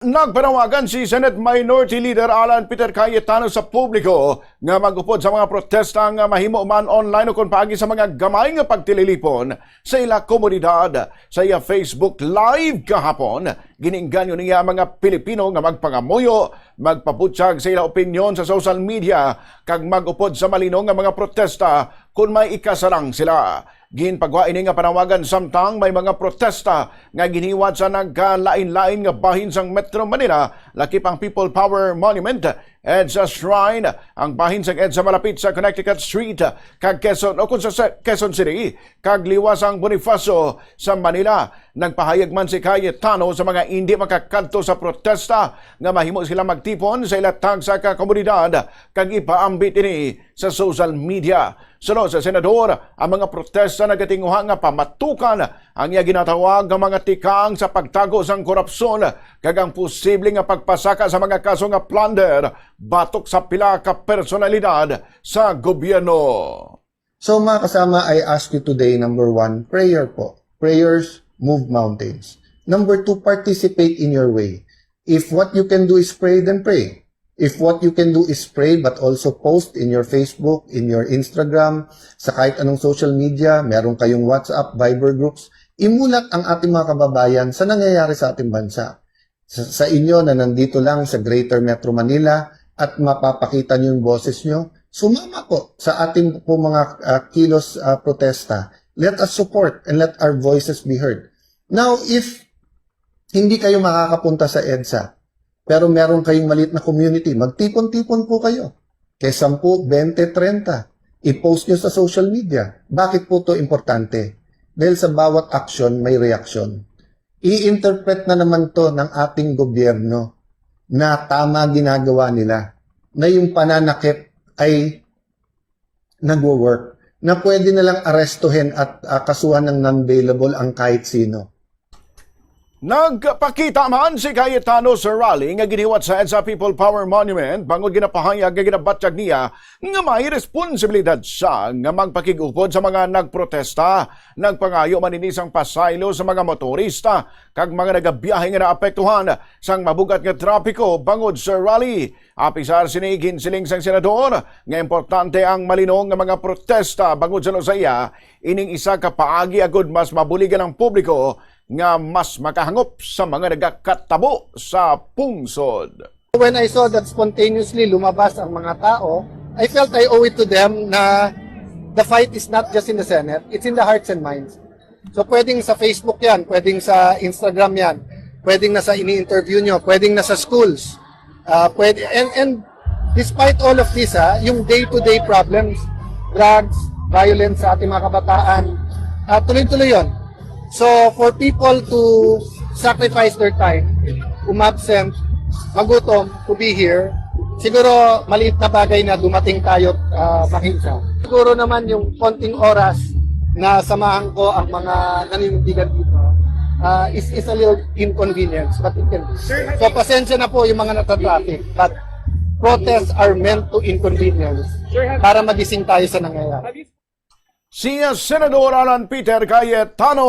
Nagpanawagan si Senate Minority Leader Alan Peter Cayetano sa publiko nga magupod sa mga protesta nga mahimo man online o kung paagi sa mga gamay nga pagtililipon sa ila komunidad. Sa iya Facebook Live kahapon, giningganyo niya mga Pilipino nga magpangamuyo, magpabutyag sa ila opinyon sa social media kag magupod sa malino nga mga protesta kung may ikasarang sila. Ginpagwa ini nga panawagan samtang may mga protesta nga giniwat sa nagkalain-lain nga bahin sang Metro Manila, lakip ang People Power Monument, EDSA Shrine, ang bahin sang EDSA malapit sa Connecticut Street, kag Quezon o kung sa Quezon City, kag liwas ang Bonifacio sa Manila. Nagpahayag man si Cayetano sa mga hindi makakadto sa protesta nga mahimo sila magtipon sa ilatag sa komunidad kag ipaambit ini sa social media. Sunod sa senador, ang mga protesta nagatinguha nga pamatukan ang iya ginatawag nga mga tikang sa pagtago sang korupsyon kag ang posible nga pagpasaka sa mga kaso nga plunder batok sa pila ka personalidad sa gobyerno. So mga kasama, I ask you today, number 1, prayer po. Prayers move mountains. Number 2, participate in your way. If what you can do is pray, then pray. If what you can do is pray but also post in your Facebook, in your Instagram, sa kahit anong social media, meron kayong WhatsApp, Viber groups, imulat ang ating mga kababayan sa nangyayari sa ating bansa. Sa inyo na nandito lang sa Greater Metro Manila at mapapakita nyo yung boses nyo, sumama po sa ating po mga kilos protesta. Let us support and let our voices be heard. Now, if hindi kayo makakapunta sa EDSA, pero meron kayong maliit na community, magtipon-tipon po kayo. Kaya 10, 20, 30. I-post nyo sa social media. Bakit po to importante? Dahil sa bawat action, may reaction. I-interpret na naman to ng ating gobyerno na tama ginagawa nila. Na yung pananakit ay nagwo-work. Na pwede nalang arestuhin at kasuhan ng non-bailable ang kahit sino. Nagpakita man si Cayetano sa rally nga giniwat sa EDSA People Power Monument bangod ginapahayag nga ginabatyag niya nga may responsibilidad siya nga magpakigupod sa mga nagprotesta. Nagpangayo man ini sang pasaylo sa mga motorista kag mga nagabiyahe nga naapektuhan sang mabugat nga trapiko bangod sa rally. Apisar sinigin siling sang senador nga importante ang malinong nga mga protesta bangod sa Luzaya, ining isa ka paagi agud mas mabuligan ang publiko nga mas makahangop sa mga nagakatabo sa pungsod. When I saw that spontaneously lumabas ang mga tao, I felt I owe it to them na the fight is not just in the Senate, it's in the hearts and minds. So pwedeng sa Facebook yan, pwedeng sa Instagram yan, pwedeng na sa ini-interview nyo, pwedeng na sa schools. And despite all of this, yung day-to-day problems, drugs, violence sa ating mga kabataan, tuloy-tuloy yun. So, for people to sacrifice their time, umabsent, magutom, to be here, siguro maliit na bagay na dumating tayo makinsa. Siguro naman yung konting oras na samahan ko ang mga naninindigan dito is a little inconvenience, but it can be. So, pasensya na po yung mga natatraffic, but protests are meant to inconvenience para magising tayo sa nangyayari. Si Senador Alan Peter Cayetano.